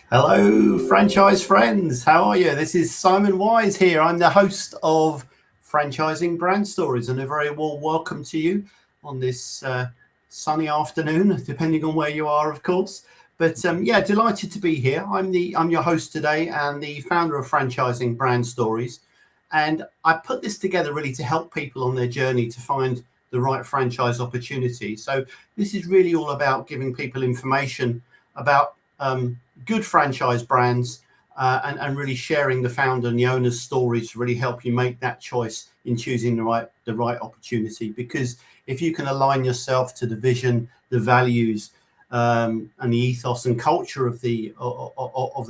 Hello, franchise friends. How are you? This is Simon Wise here. I'm the host of Franchising Brand Stories, and a very warm welcome to you on this sunny afternoon, depending on where you are, of course. But yeah, delighted to be here. I'm your host today and the founder of Franchising Brand Stories, and I put this together really to help people on their journey to find the right franchise opportunity. So this is really all about giving people information about good franchise brands and really sharing the founder and the owner's stories to really help you make that choice in choosing the right opportunity. Because if you can align yourself to the vision, the values, and the ethos and culture of the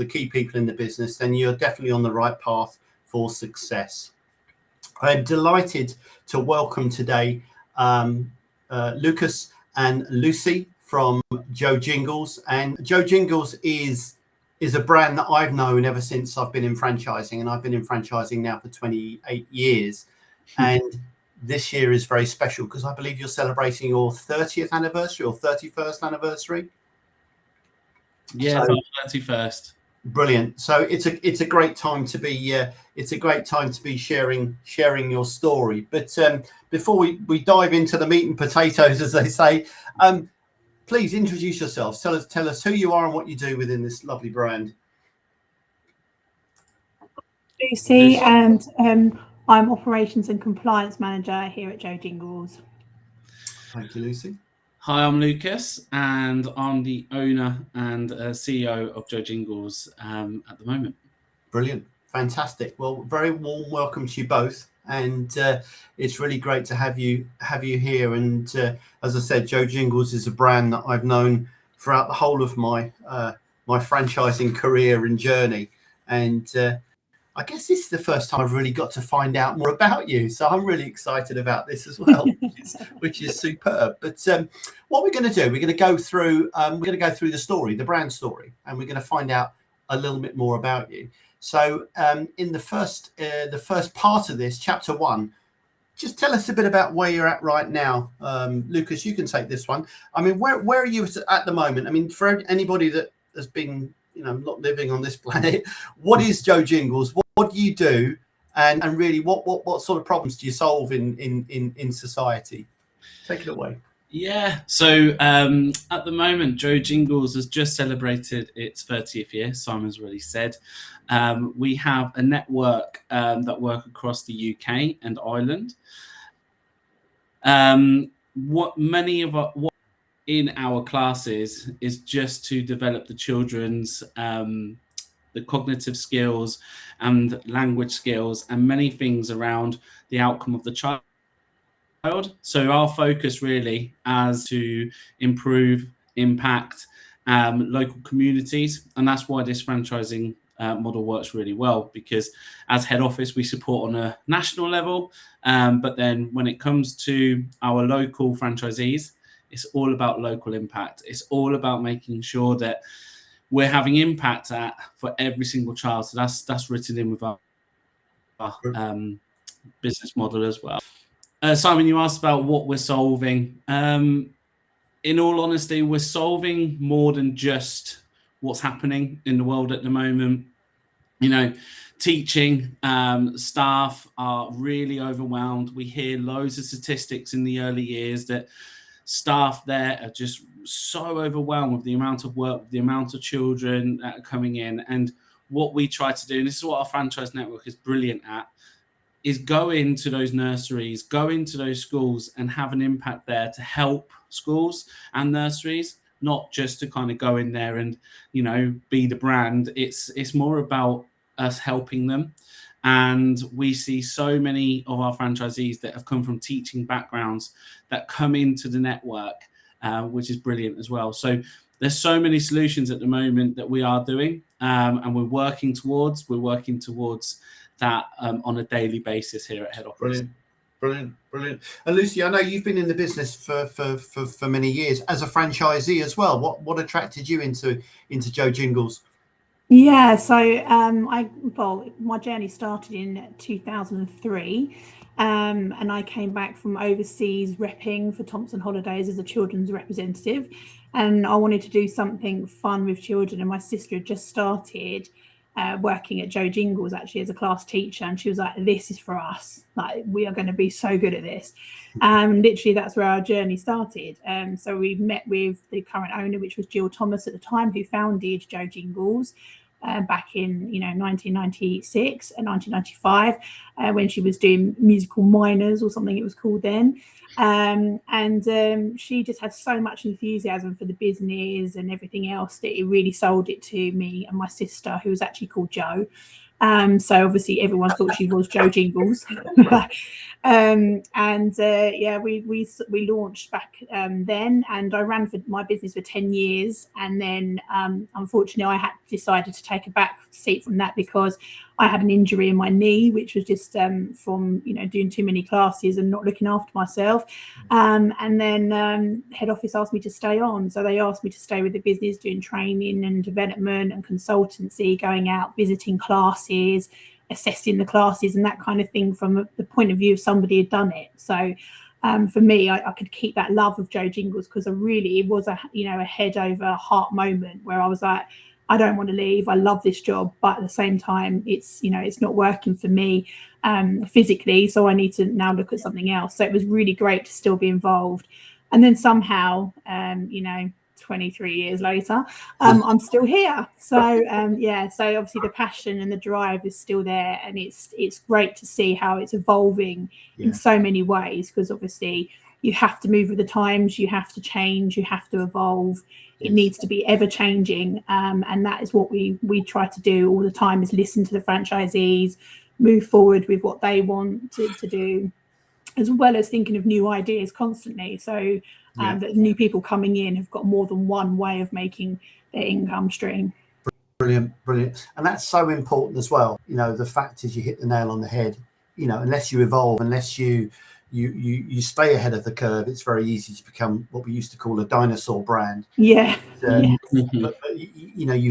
key people in the business, then you're definitely on the right path for success. I'm delighted to welcome today Lucas and Lucy from Jo Jingles. And Jo Jingles is a brand that I've known ever since I've been in franchising, and I've been in franchising now for 28 years. And this year is very special because I believe you're celebrating your 30th anniversary or 31st anniversary. Yeah, so, 31st. Brilliant. So it's a great time to be sharing your story. But before we dive into the meat and potatoes, as they say, please introduce yourselves. Tell us who you are and what you do within this lovely brand. Lucy, and I'm Operations and Compliance Manager here at Jo Jingles. Thank you, Lucy. Hi, I'm Lucas, and I'm the owner and CEO of Jo Jingles at the moment. Brilliant. Fantastic. Well, very warm welcome to you both. And it's really great to have you here. And as I said, Jo Jingles is a brand that I've known throughout the whole of my franchising career and journey. And I guess this is the first time I've really got to find out more about you. So I'm really excited about this as well, which is superb. But what we're going to do, we're going to go through the story, the brand story, and we're going to find out a little bit more about you. So in the first part of this, chapter 1, just tell us a bit about where you're at right now. Lucas, you can take this one. I mean, where are you at the moment? I mean, for anybody that has been, not living on this planet, what is Jo Jingles? What do you do? And really, what sort of problems do you solve in society? Take it away. Yeah, so at the moment, Jo Jingles has just celebrated its 30th year, Simon's already said. We have a network that work across the UK and Ireland. What in our classes is just to develop the children's the cognitive skills and language skills and many things around the outcome of the child. So our focus really is to improve, impact local communities, and that's why this franchising model works really well, because as head office we support on a national level, but then when it comes to our local franchisees, it's all about local impact. It's all about making sure that we're having impact for every single child. So that's written in with our business model as well. Simon, you asked about what we're solving. In all honesty, we're solving more than just what's happening in the world at the moment. Teaching staff are really overwhelmed. We hear loads of statistics in the early years that staff there are just so overwhelmed with the amount of work, with the amount of children that are coming in. And what we try to do, and this is what our franchise network is brilliant at, is go into those nurseries, go into those schools and have an impact there to help schools and nurseries, not just to kind of go in there and, be the brand. It's more about us helping them. And we see so many of our franchisees that have come from teaching backgrounds that come into the network, which is brilliant as well. So there's so many solutions at the moment that we are doing, and we're working towards that on a daily basis here at head office. Brilliant. And Lucy, I know you've been in the business for many years as a franchisee as well. What attracted you into Jo Jingles? Yeah, so my journey started in 2003, and I came back from overseas repping for Thompson Holidays as a children's representative. and I wanted to do something fun with children. And my sister had just started working at Jo Jingles actually as a class teacher, and she was like, "This is for us. Like, we are going to be so good at this." Literally, that's where our journey started. So we met with the current owner, which was Jill Thomas at the time, who founded Jo Jingles. Back in 1996 and 1995 when she was doing Musical Minors or something it was called then, and she just had so much enthusiasm for the business and everything else that it really sold it to me and my sister, who was actually called Jo. So obviously everyone thought she was Jo Jingles. Yeah, we launched back then, and I ran for my business for 10 years, and then unfortunately I had decided to take a back seat from that because I had an injury in my knee, which was just from doing too many classes and not looking after myself. And then head office asked me to stay on, so they asked me to stay with the business, doing training and development and consultancy, going out visiting classes, assessing the classes and that kind of thing from the point of view of somebody who'd done it. So for me, I could keep that love of Jo Jingles, because it was a head over heart moment where I was like, I don't want to leave. I love this job, but at the same time, it's not working for me physically, so I need to now look at something else. So it was really great to still be involved. And then somehow 23 years later, I'm still here. So so obviously the passion and the drive is still there, and it's great to see how it's evolving in so many ways, because obviously you have to move with the times, you have to change, you have to evolve. It needs to be ever changing, and that is what we try to do all the time, is listen to the franchisees, move forward with what they want to do, as well as thinking of new ideas constantly, so that new people coming in have got more than one way of making their income stream. Brilliant. And that's so important as well. The fact is, you hit the nail on the head. Unless you evolve, unless you stay ahead of the curve, it's very easy to become what we used to call a dinosaur brand. But you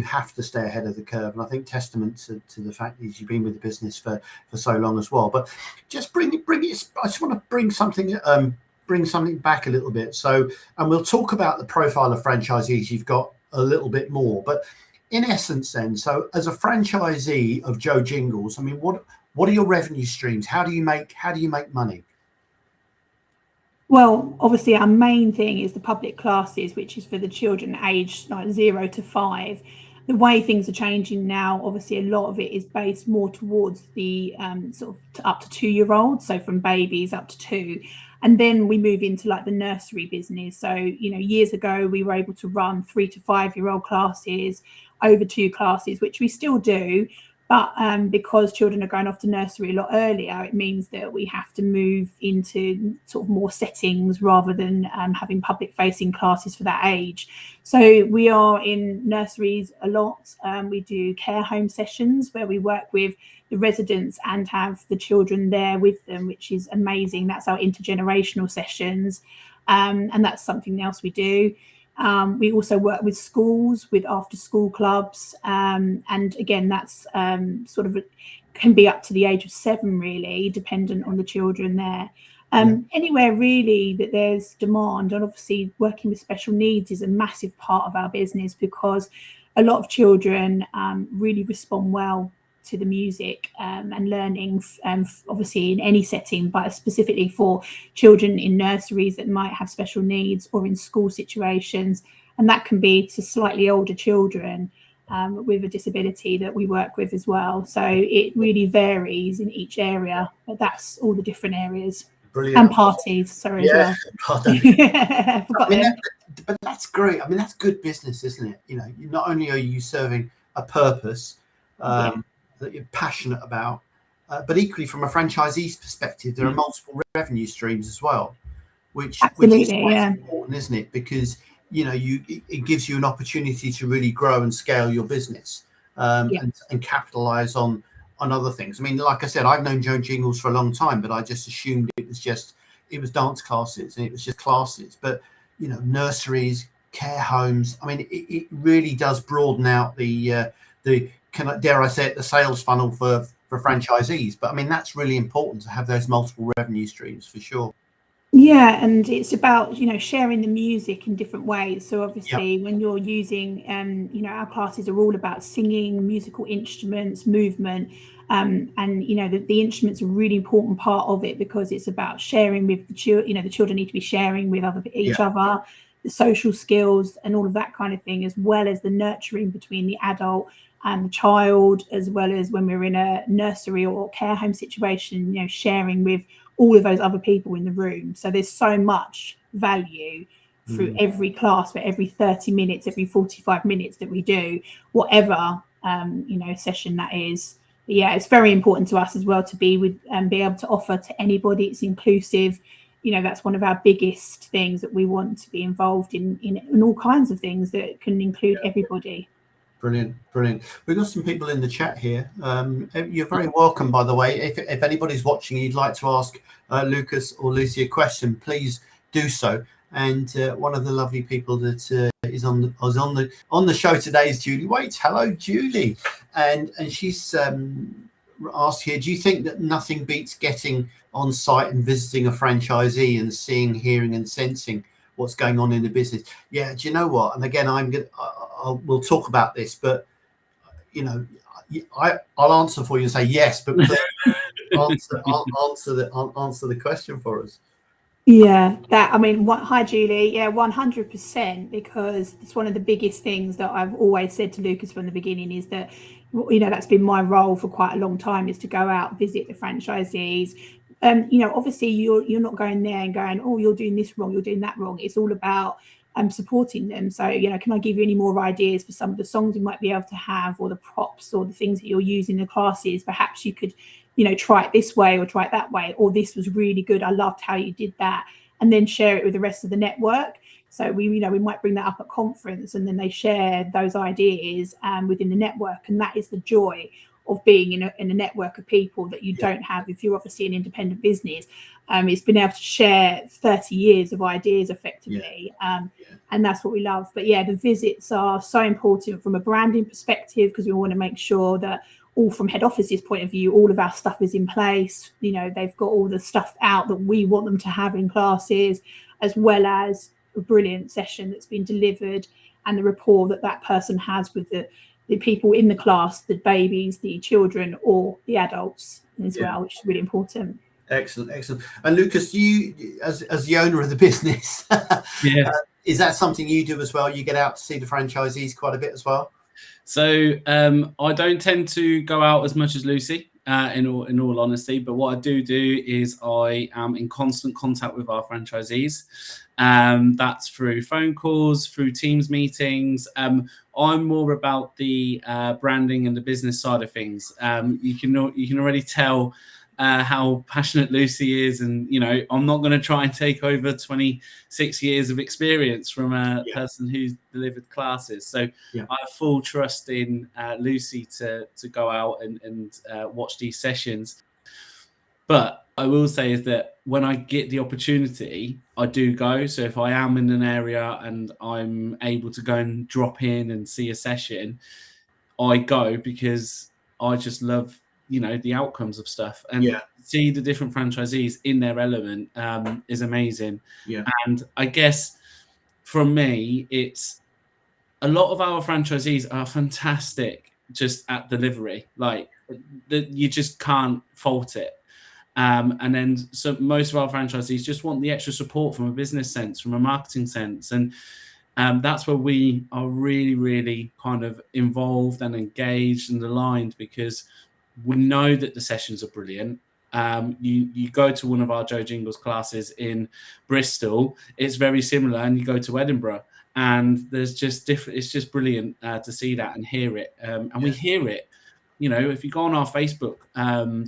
have to stay ahead of the curve, and I think testament to the fact that you've been with the business for so long as well. But just bring it. I just want to bring something back a little bit. So, and we'll talk about the profile of franchisees you've got a little bit more. But in essence, then, so as a franchisee of Jo Jingles, I mean, what are your revenue streams? How do you make money? Well, obviously our main thing is the public classes, which is for the children aged like 0 to 5. The way things are changing now, obviously a lot of it is based more towards the sort of up to 2-year-olds, so from babies up to 2. And then we move into like the nursery business. So, years ago we were able to run 3 to 5-year-old classes, over 2 classes, which we still do. But because children are going off to nursery a lot earlier, it means that we have to move into sort of more settings rather than having public-facing classes for that age. So we are in nurseries a lot. We do care home sessions where we work with the residents and have the children there with them, which is amazing. That's our intergenerational sessions, and that's something else we do. We also work with schools, with after-school clubs, and again, that's sort of can be up to the age of 7, really, dependent on the children there. Anywhere really that there's demand, and obviously working with special needs is a massive part of our business, because a lot of children really respond well to the music and learning, obviously in any setting, but specifically for children in nurseries that might have special needs, or in school situations, and that can be to slightly older children with a disability that we work with as well. So it really varies in each area, but that's all the different areas. Brilliant. And parties, sorry, as well. But that's great. I mean, that's good business, isn't it? Not only are you serving a purpose that you're passionate about, but equally from a franchisee's perspective, there are multiple revenue streams as well, which is quite important, isn't it? Because it gives you an opportunity to really grow and scale your business, and capitalize on other things. I mean, like I said, I've known Jo Jingles for a long time, but I just assumed it was dance classes and it was just classes. But nurseries, care homes, I mean, it really does broaden out the dare I say it, the sales funnel for franchisees. But I mean, that's really important to have those multiple revenue streams, for sure. Yeah, and it's about, sharing the music in different ways. So obviously, Yep. when you're using, our classes are all about singing, musical instruments, movement, and the instruments are a really important part of it, because it's about sharing with the children. The children need to be sharing with each other, the social skills and all of that kind of thing, as well as the nurturing between the adult and the child, as well as when we're in a nursery or care home situation, sharing with all of those other people in the room. So there's so much value through every class, for every 30 minutes, every 45 minutes that we do, whatever session that is. But yeah, it's very important to us as well to be with and be able to offer to anybody. It's inclusive. That's one of our biggest things, that we want to be involved in all kinds of things that can include everybody. Brilliant. We've got some people in the chat here. You're very welcome, by the way. If anybody's watching and you'd like to ask Lucas or Lucy a question, please do so. And one of the lovely people that is on the show today is Julie Waits. Hello, Julie. And she's asked here, do you think that nothing beats getting on site and visiting a franchisee and seeing, hearing and sensing what's going on in the business? Yeah, do you know what? And again, we'll talk about this, but I'll answer for you and say yes, but please answer the question for us. Yeah, hi Julie. Yeah, 100%, because it's one of the biggest things that I've always said to Lucas from the beginning, is that that's been my role for quite a long time, is to go out, visit the franchisees. Obviously you're not going there and going, oh, you're doing this wrong, you're doing that wrong. It's all about supporting them. So, can I give you any more ideas for some of the songs you might be able to have, or the props, or the things that you're using in the classes? Perhaps you could, try it this way or try it that way, or this was really good, I loved how you did that, and then share it with the rest of the network. So we might bring that up at conference, and then they share those ideas within the network. And that is the joy of being in a network of people that you don't have if you're obviously an independent business. It's been able to share 30 years of ideas effectively. And that's what we love. But yeah, the visits are so important from a branding perspective, because we want to make sure that all from head office's point of view, all of our stuff is in place. They've got all the stuff out that we want them to have in classes, as well as a brilliant session that's been delivered, and the rapport that person has with the people in the class, the babies, the children, or the adults as well, which is really important. Excellent. And Lucas, you as the owner of the business, is that something you do as well? You get out to see the franchisees quite a bit as well? So I don't tend to go out as much as Lucy, in all honesty. But what I do is I am in constant contact with our franchisees. That's through phone calls, through Teams meetings. I'm more about the branding and the business side of things. You can already tell how passionate Lucy is, and I'm not going to try and take over 26 years of experience from a person who's delivered classes. So I have full trust in Lucy to go out and watch these sessions. But I will say is that when I get the opportunity, I do go. So if I am in an area and I'm able to go and drop in and see a session, I go, because I just love the outcomes of stuff, and see the different franchisees in their element is amazing. And I guess from me, it's a lot of our franchisees are fantastic just at delivery, like you just can't fault it. And then so most of our franchisees just want the extra support from a business sense, from a marketing sense, and that's where we are really, really kind of involved and engaged and aligned, because we know that the sessions are brilliant. You go to one of our Jo Jingles classes in Bristol, it's very similar, and you go to Edinburgh, and there's just different. It's just brilliant to see that and hear it, and we hear it. If you go on our Facebook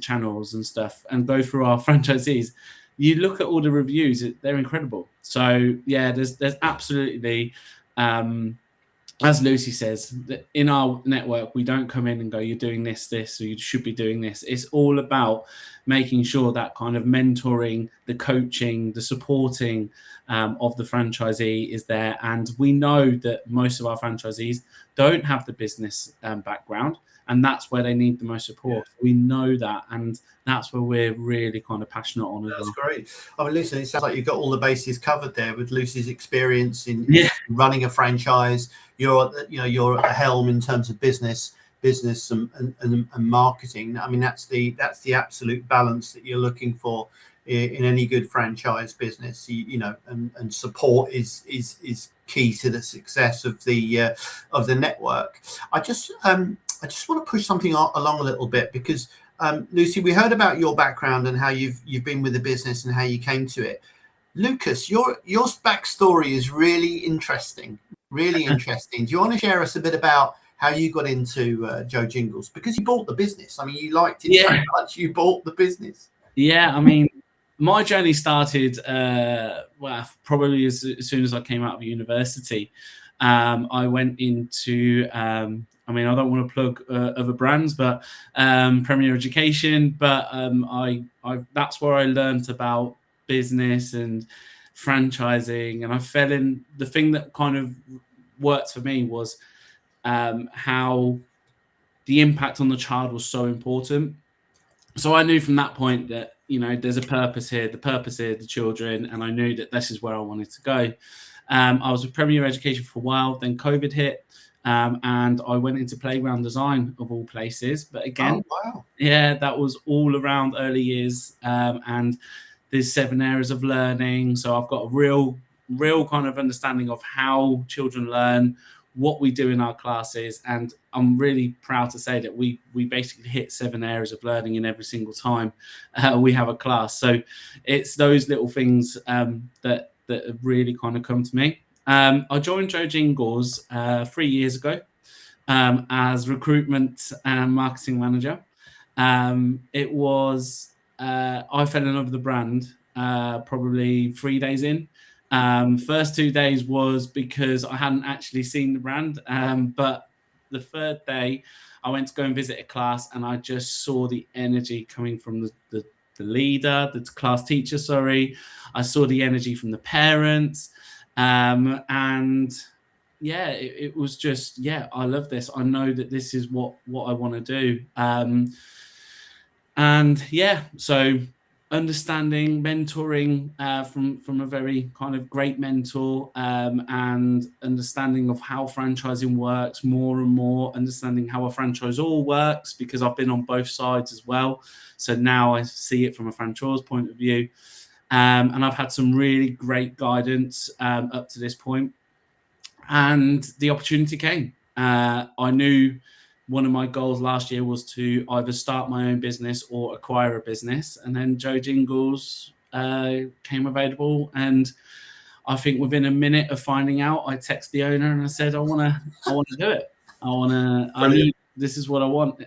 channels and stuff and go through our franchisees, you look at all the reviews; they're incredible. So yeah, there's absolutely as Lucy says, that in our network, we don't come in and go, you're doing this, or you should be doing this. It's all about making sure that kind of mentoring, the coaching, the supporting of the franchisee is there. And we know that most of our franchisees don't have the business background, and that's where they need the most support. Yeah. We know that, and that's where we're really kind of passionate on as well. That's great. I mean, listen, it sounds like you've got all the bases covered there with Lucy's experience in running a franchise. You're at the helm in terms of business and marketing. I mean, that's the absolute balance that you're looking for in any good franchise business. And support is key to the success of the network. I just want to push something along a little bit, because Lucy, we heard about your background and how you've been with the business and how you came to it. Lucas, your backstory is really interesting. Really interesting. Do you want to share us a bit about how you got into Jo Jingles? Because you bought the business. I mean, you liked it so much, you bought the business. Yeah, I mean, my journey started probably as soon as I came out of university. I went into I mean, I don't want to plug other brands, but Premier Education. But that's where I learned about business and franchising, and I fell in. The thing that kind of worked for me was how the impact on the child was so important. So I knew from that point that, there's a purpose here. The purpose is the children, and I knew that this is where I wanted to go. I was with Premier Education for a while, then COVID hit, and I went into playground design of all places. But again, that was all around early years, and there's 7 areas of learning. So I've got a real kind of understanding of how children learn, what we do in our classes, and I'm really proud to say that we basically hit 7 areas of learning in every single time we have a class. So it's those little things that have really kind of come to me. I joined Jo Jingles 3 years ago as recruitment and marketing manager. It was I fell in love with the brand probably 3 days in. First 2 days was because I hadn't actually seen the brand, but the third day I went to go and visit a class, and I just saw the energy coming from the leader, the class teacher, sorry. I saw the energy from the parents, and it was just, I love this. I know that this is what I want to do. So understanding, mentoring from a very kind of great mentor, and understanding of how franchising works more and more, understanding how a franchisor works, because I've been on both sides as well. So now I see it from a franchisor point of view. And I've had some really great guidance up to this point. And the opportunity came. I knew one of my goals last year was to either start my own business or acquire a business. And then Jo Jingles came available. And I think within a minute of finding out, I texted the owner and I said, I want to do it. I knew this is what I want.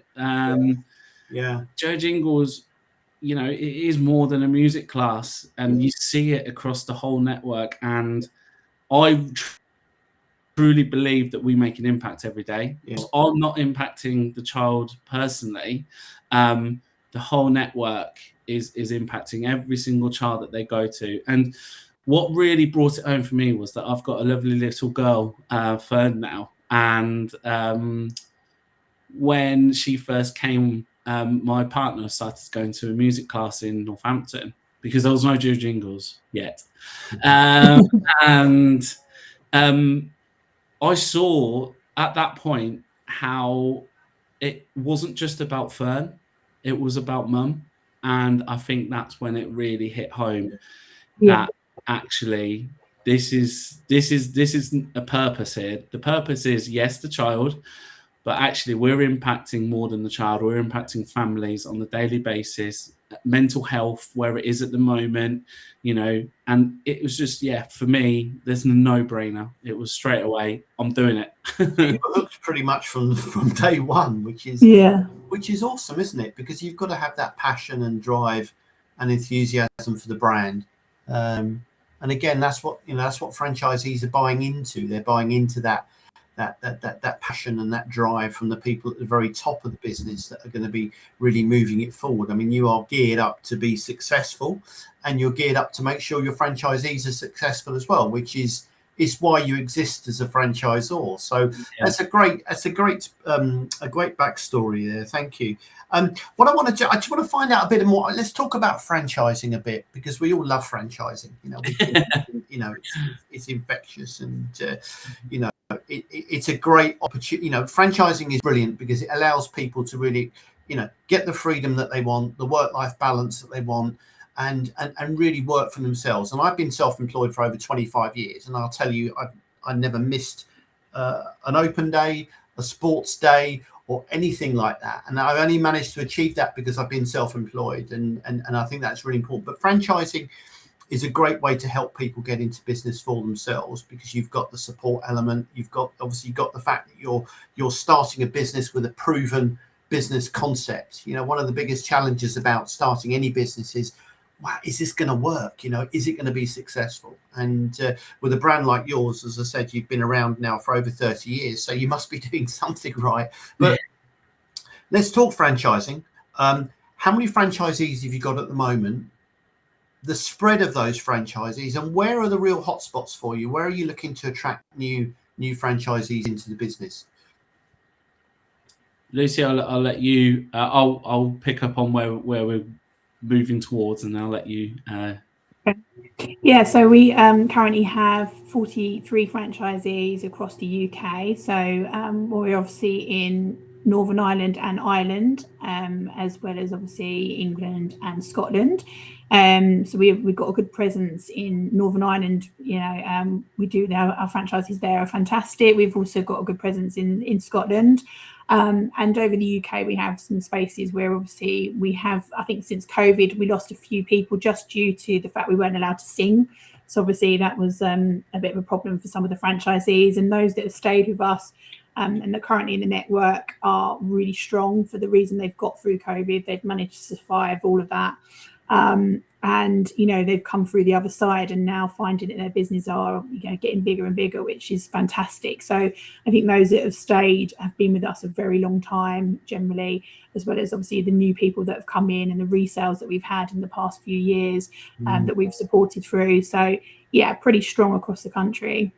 Jo Jingles, it is more than a music class, and you see it across the whole network. And I truly believe that we make an impact every day. I'm not impacting the child personally. The whole network is impacting every single child that they go to. And what really brought it home for me was that I've got a lovely little girl, Fern, now. And when she first came, my partner started going to a music class in Northampton, because there was no Jo Jingles yet. I saw at that point how it wasn't just about Fern, it was about Mum. And I think that's when it really hit home that actually this is a purpose here. The purpose is, yes, the child, but actually we're impacting more than the child. We're impacting families on a daily basis, mental health, where it is at the moment, and it was just, for me, there's a no-brainer. It was straight away, I'm doing it. You were hooked pretty much from day one, which is awesome, isn't it? Because you've got to have that passion and drive and enthusiasm for the brand. And again, that's what franchisees are buying into. They're buying into that that passion and that drive from the people at the very top of the business that are going to be really moving it forward. I mean, you are geared up to be successful, and you're geared up to make sure your franchisees are successful as well, which is why you exist as a franchisor. So that's a great backstory there. Thank you. What I just want to find out a bit more. Let's talk about franchising a bit, because we all love franchising. It's infectious, and it's a great opportunity. Franchising is brilliant because it allows people to really, get the freedom that they want, the work-life balance that they want, and really work for themselves. And I've been self-employed for over 25 years, and I'll tell you, I never missed an open day, a sports day, or anything like that. And I've only managed to achieve that because I've been self-employed, and I think that's really important. But franchising is a great way to help people get into business for themselves, because you've got the support element. You've got the fact that you're starting a business with a proven business concept. One of the biggest challenges about starting any business is, wow, is this going to work? Is it going to be successful? And with a brand like yours, as I said, you've been around now for over 30 years, so you must be doing something right. But let's talk franchising. How many franchisees have you got at the moment? The spread of those franchisees, and where are the real hotspots for you? Where are you looking to attract new franchisees into the business? Lucy, I'll let you. I'll pick up on where we're moving towards, and I'll let you. Yeah, so we currently have 43 franchisees across the UK. So we're obviously in Northern Ireland and Ireland, as well as obviously England and Scotland. So we've got a good presence in Northern Ireland. We do our franchises there are fantastic. We've also got a good presence in Scotland. And over the UK, we have some spaces where obviously we have, I think since COVID, we lost a few people just due to the fact we weren't allowed to sing. So obviously that was a bit of a problem for some of the franchisees, and those that have stayed with us and that currently in the network are really strong for the reason they've got through COVID. They've managed to survive all of that. And they've come through the other side, and now finding that their business are getting bigger and bigger, which is fantastic. So I think those that have stayed have been with us a very long time generally, as well as obviously the new people that have come in and the resales that we've had in the past few years that we've supported through. So yeah, pretty strong across the country.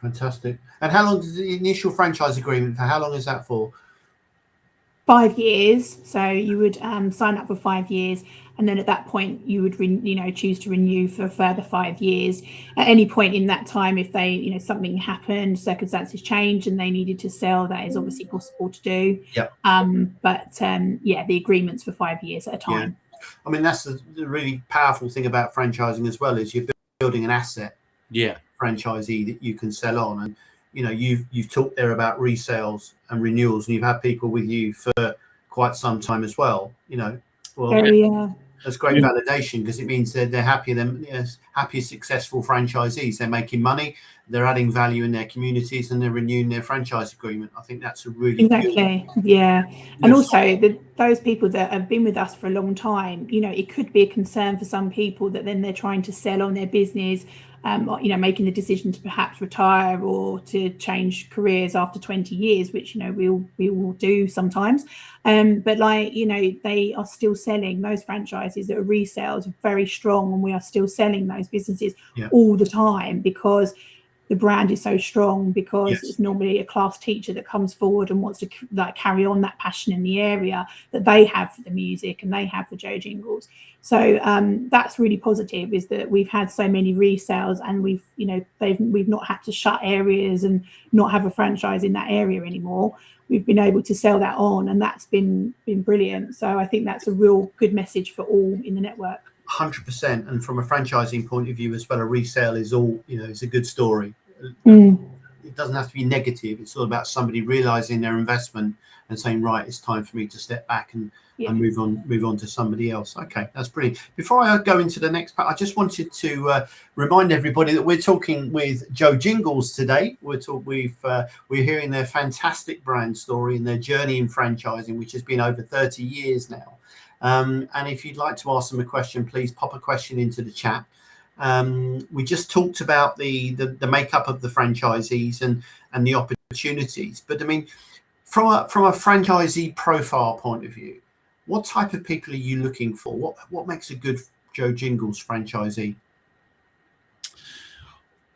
Fantastic. And how long is the initial franchise agreement for? How long is that for? 5 years. So you would sign up for 5 years, and then at that point you would choose to renew for a further 5 years. At any point in that time, if they something happened, circumstances changed, and they needed to sell, that is obviously possible to do. The agreement's for 5 years at a time. I mean, that's the really powerful thing about franchising as well, is you're building an asset. Franchisee that you can sell on. And you've talked there about resales and renewals, and you've had people with you for quite some time as well. That's great validation, because it means they're happy. Happy, successful franchisees. They're making money, they're adding value in their communities, and they're renewing their franchise agreement. I think that's a really And also those people that have been with us for a long time, it could be a concern for some people that then they're trying to sell on their business, making the decision to perhaps retire or to change careers after 20 years, which we will do sometimes. But they are still selling. Those franchises that are resales are very strong, and we are still selling those businesses all the time, because the brand is so strong, because it's normally a class teacher that comes forward and wants to carry on that passion in the area that they have for the music and they have for Jo Jingles. So that's really positive, is that we've had so many resales, and we've not had to shut areas and not have a franchise in that area anymore. We've been able to sell that on, and that's been brilliant. So I think that's a real good message for all in the network. 100%. And from a franchising point of view as well, a resale is all, it's a good story. It doesn't have to be negative. It's all about somebody realizing their investment and saying, right, it's time for me to step back and move on to somebody else. Okay, that's brilliant. Before I go into the next part, I just wanted to remind everybody that we're talking with Jo Jingles today. We're hearing their fantastic brand story and their journey in franchising, which has been over 30 years now. And if you'd like to ask them a question, please pop a question into the chat. We just talked about the makeup of the franchisees and the opportunity opportunities. But I mean, from a franchisee profile point of view, what type of people are you looking for? What makes a good Jo Jingles franchisee?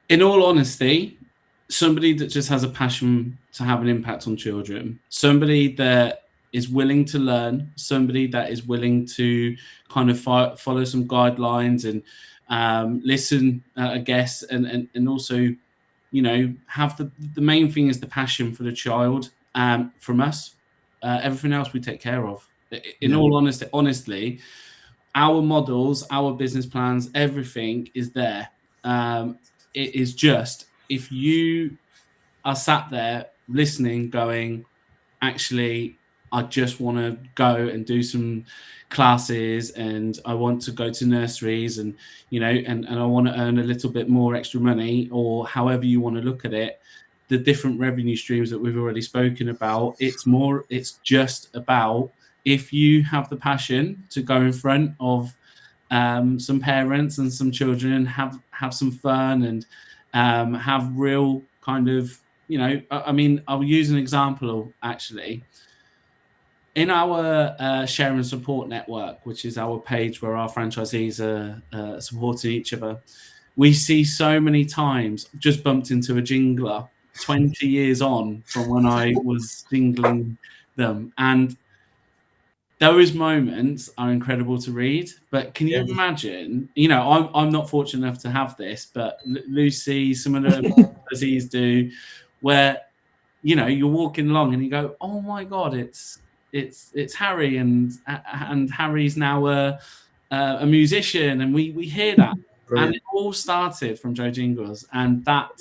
In all honesty, somebody that just has a passion to have an impact on children, somebody that is willing to learn, somebody that is willing to kind of follow some guidelines and listen, I guess, and also, you know, have the main thing is the passion for the child from us. Everything else we take care of. In all honesty, honestly, our models, our business plans, everything is there. It is just if you are sat there listening, going, actually, I just want to go and do some classes and I want to go to nurseries and, you know, and I want to earn a little bit more extra money, or however you want to look at it, the different revenue streams that we've already spoken about, it's just about, if you have the passion to go in front of some parents and some children, have some fun and have real kind of, you know, I mean, I'll use an example actually. In our share and support network, which is our page where our franchisees are supporting each other, we see so many times just bumped into a jingler 20 years on from when I was jingling them. And those moments are incredible to read, but can you imagine, you know, I'm not fortunate enough to have this, but Lucy, some of the franchisees do, where, you know, you're walking along and you go, oh my God, it's Harry, and Harry's now a musician, and we hear that. Brilliant. And it all started from Jo Jingles, and that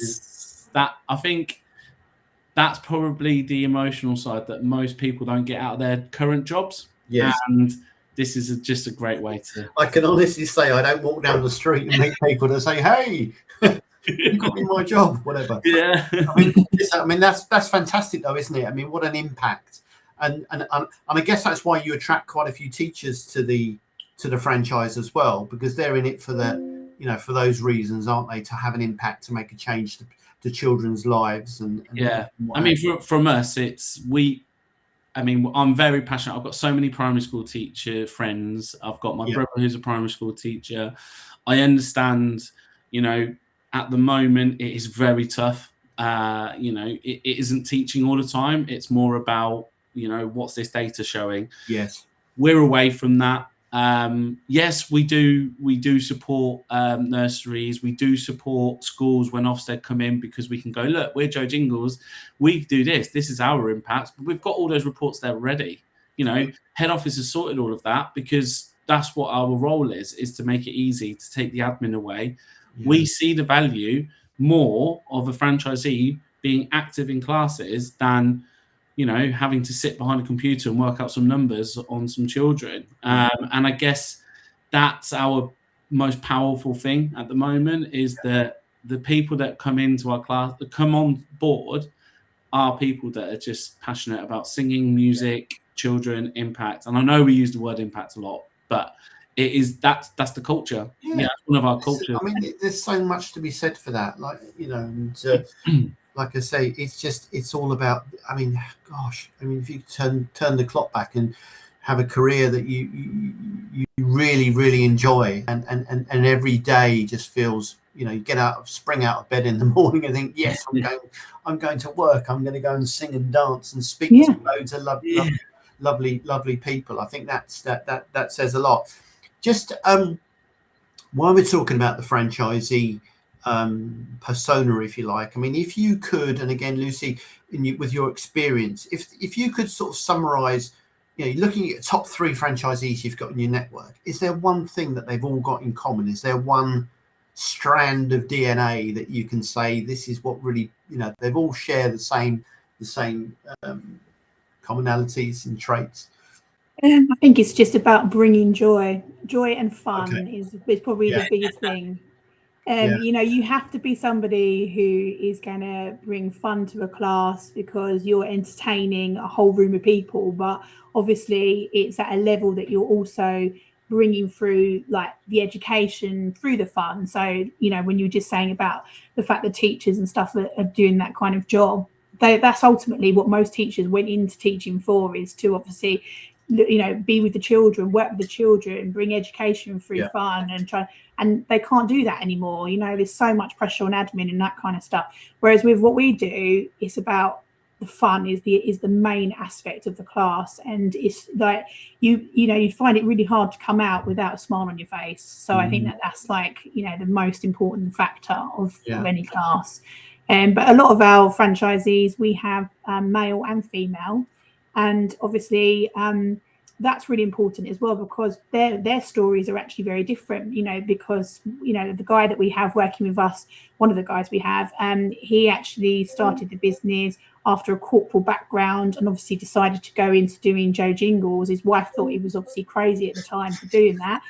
I think that's probably the emotional side that most people don't get out of their current jobs. Yes. And this is just a great way to. I can honestly say I don't walk down the street and meet people that say, "Hey, you got me my job," whatever. Yeah. I mean that's fantastic though, isn't it? I mean, what an impact. And I guess that's why you attract quite a few teachers to the franchise as well, because they're in it for the, you know, for those reasons, aren't they? To have an impact, to make a change to children's lives. And yeah, I mean, from us, I'm very passionate. I've got so many primary school teacher friends. I've got my brother who's a primary school teacher. I understand, you know, at the moment it is very tough. You know, it isn't teaching all the time. It's more about, you know, what's this data showing? Yes. We're away from that. Yes, we do support nurseries. We do support schools when Ofsted come in, because we can go, look, we're Jo Jingles, we do this is our impact, but we've got all those reports there already. You know, head office has sorted all of that, because that's what our role is to make it easy to take the admin away. We see the value more of a franchisee being active in classes than, you know, having to sit behind a computer and work out some numbers on some children. And I guess that's our most powerful thing at the moment, is that the people that come into our class, that come on board, are people that are just passionate about singing, music, children, impact. And I know we use the word impact a lot, but it is that's the culture. Yeah, one of our cultures. I mean, there's so much to be said for that. Like, you know, and like I say, it's all about, I mean, gosh, I mean, if you turn the clock back and have a career that you really, really enjoy, and every day just feels, you know, you spring out of bed in the morning and think, yes, I'm going to work. I'm going to go and sing and dance and speak to loads of lovely people. I think that says a lot. Just while we're talking about the franchisee persona, if you like, I mean, if you could, and again, Lucy, with your experience, if you could sort of summarize, you know, looking at the top 3 franchisees you've got in your network, is there one thing that they've all got in common? Is there one strand of DNA that you can say this is what really, you know, they've all share the same commonalities and traits? I think it's just about bringing joy and fun is probably the biggest thing. You know, you have to be somebody who is going to bring fun to a class, because you're entertaining a whole room of people, but obviously it's at a level that you're also bringing through, like, the education through the fun. So, you know, when you're just saying about the fact that teachers and stuff are doing that kind of job, that's ultimately what most teachers went into teaching for, is to obviously, be with the children, work with the children, bring education through fun, and they can't do that anymore. There's so much pressure on admin and that kind of stuff. Whereas with what we do, it's about the fun is the main aspect of the class, and it's like you'd find it really hard to come out without a smile on your face. So I think that's like the most important factor of any class. But a lot of our franchisees, we have male and female, and obviously that's really important as well, because their stories are actually very different. Because the guy that we have working with us, one of the guys we have, he actually started the business after a corporate background, and obviously decided to go into doing Jo Jingles. His wife thought he was obviously crazy at the time for doing that.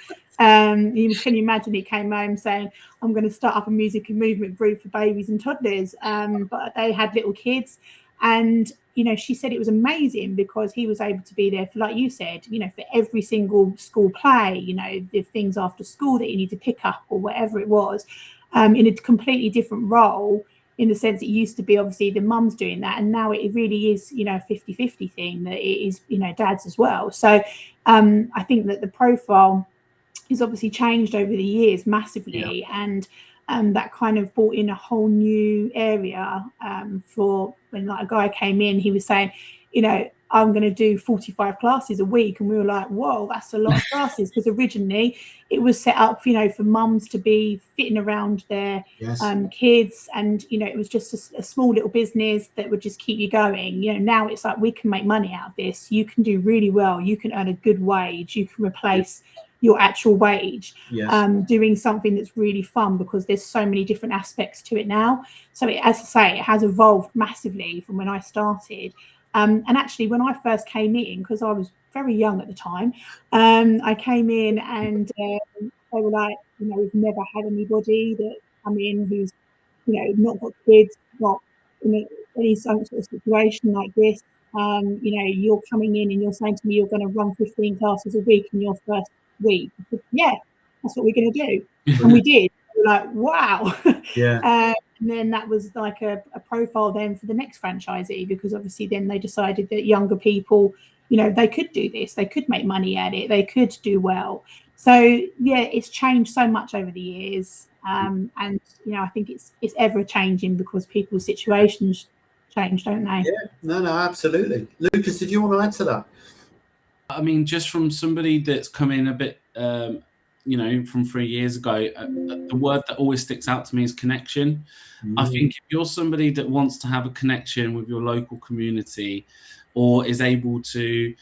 You can imagine he came home saying, I'm going to start up a music and movement group for babies and toddlers. But they had little kids, and she said it was amazing because he was able to be there for, like you said, for every single school play, the things after school that you need to pick up or whatever it was, in a completely different role, in the sense it used to be obviously the mum's doing that, and now it really is a 50-50 thing, that it is dads as well. So I think that the profile has obviously changed over the years massively, and that kind of brought in a whole new area for when, like, a guy came in, he was saying, I'm going to do 45 classes a week, and we were like, whoa, that's a lot of classes, because originally it was set up for mums to be fitting around their kids, and it was just a small little business that would just keep you going. Now it's like, we can make money out of this, you can do really well, you can earn a good wage, you can replace your actual wage, doing something that's really fun, because there's so many different aspects to it now. So as I say, it has evolved massively from when I started. And actually, when I first came in, because I was very young at the time, I came in and they were like, we've never had anybody that come in who's, not got kids, not in any sort of situation like this. You're coming in and you're saying to me, you're going to run 15 classes a week in your first week. I said, yeah, that's what we're going to do. And we did. We were like, wow. And then that was like a profile then for the next franchisee, because obviously then they decided that younger people, they could do this, they could make money at it, they could do well. So it's changed so much over the years, and I think it's ever changing, because people's situations change, don't they? No, absolutely. Lucas, did you want to add to that? I mean, just from somebody that's come in a bit from 3 years ago, the word that always sticks out to me is connection. I think if you're somebody that wants to have a connection with your local community, or is able to,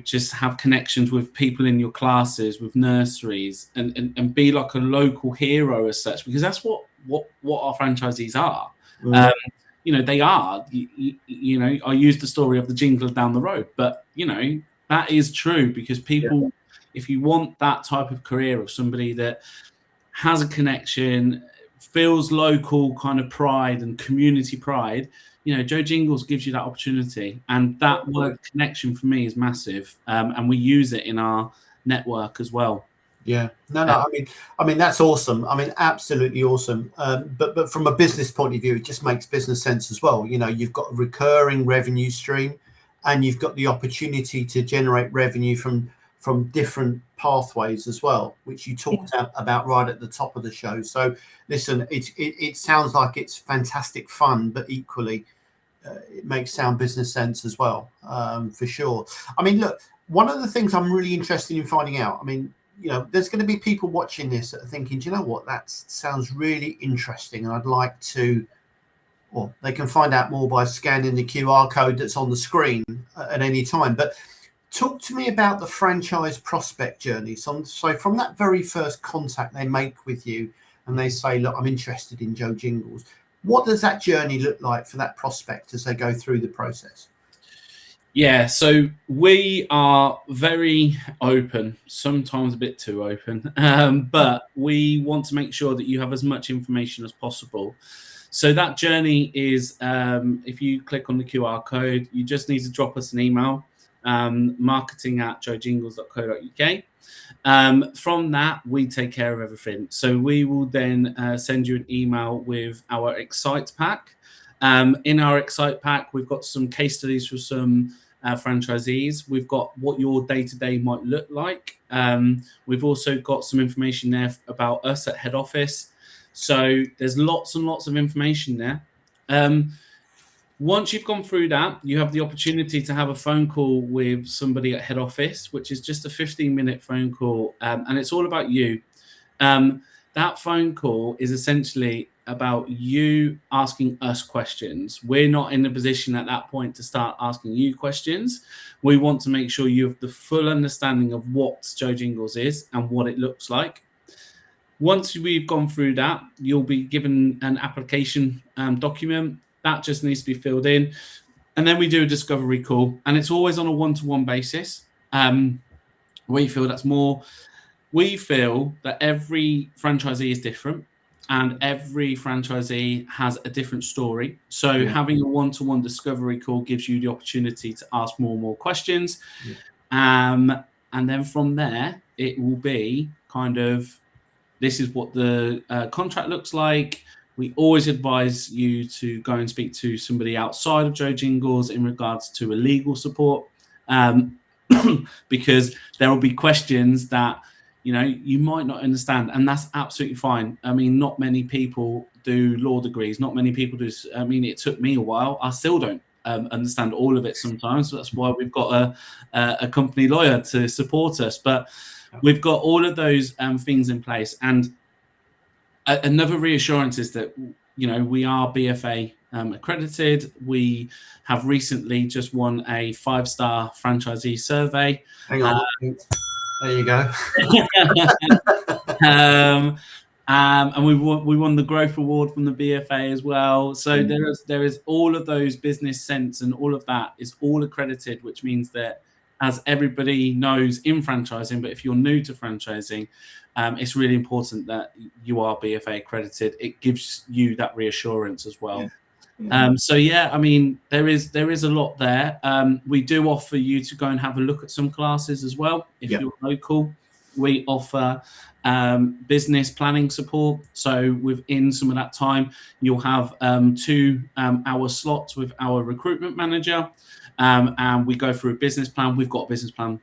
just have connections with people in your classes, with nurseries, and be like a local hero as such, because that's what our franchisees are. They are, I used the story of the jingle down the road, but, that is true, because people, if you want that type of career of somebody that has a connection, feels local kind of pride and community pride, Jo Jingles gives you that opportunity. And that word connection for me is massive. And we use it in our network as well. I mean that's awesome. I mean, absolutely awesome. But from a business point of view, it just makes business sense as well. You've got a recurring revenue stream, and you've got the opportunity to generate revenue from different pathways as well, which you talked about right at the top of the show. So listen, it sounds like it's fantastic fun, but equally it makes sound business sense as well, for sure. I mean, look, one of the things I'm really interested in finding out, I mean, there's going to be people watching this that are thinking, do you know what, that sounds really interesting, and I'd like to, well, they can find out more by scanning the QR code that's on the screen at any time. But talk to me about the franchise prospect journey. So from that very first contact they make with you, and they say, look, I'm interested in Jo Jingles, what does that journey look like for that prospect as they go through the process? Yeah, so we are very open, sometimes a bit too open, but we want to make sure that you have as much information as possible. So that journey is, if you click on the QR code, you just need to drop us an email, marketing@jojingles.co.uk. From that, we take care of everything. So we will then send you an email with our Excite pack. In our Excite pack, we've got some case studies for some franchisees. We've got what your day-to-day might look like. We've also got some information there about us at head office. So there's lots and lots of information there. Once you've gone through that, you have the opportunity to have a phone call with somebody at head office, which is just a 15-minute phone call, and it's all about you. That phone call is essentially about you asking us questions. We're not in a position at that point to start asking you questions. We want to make sure you have the full understanding of what Jo Jingles is and what it looks like. Once we've gone through that, you'll be given an application document. That just needs to be filled in. And then we do a discovery call. And it's always on a one-to-one basis. We feel that every franchisee is different. And every franchisee has a different story. So having a one-to-one discovery call gives you the opportunity to ask more and more questions. And then from there, it will be kind of, this is what the contract looks like. We always advise you to go and speak to somebody outside of Jo Jingles in regards to a legal support, because there will be questions that, you know, you might not understand, and that's absolutely fine. I mean, not many people do law degrees. Not many people do. I mean, it took me a while. I still don't understand all of it sometimes. So that's why we've got a company lawyer to support us. But we've got all of those things in place. And another reassurance is that, you know, we are BFA accredited. We have recently just won a 5-star franchisee survey. Hang on. There you go. And we won the growth award from the BFA as well. So there is all of those business sense, and all of that is all accredited, which means that, as everybody knows in franchising, but if you're new to franchising, it's really important that you are BFA accredited. It gives you that reassurance as well. So yeah, I mean, there is a lot there. We do offer you to go and have a look at some classes as well if you're local. We offer business planning support. So within some of that time, you'll have 2 hour slots with our recruitment manager. And we go through a business plan. We've got a business plan.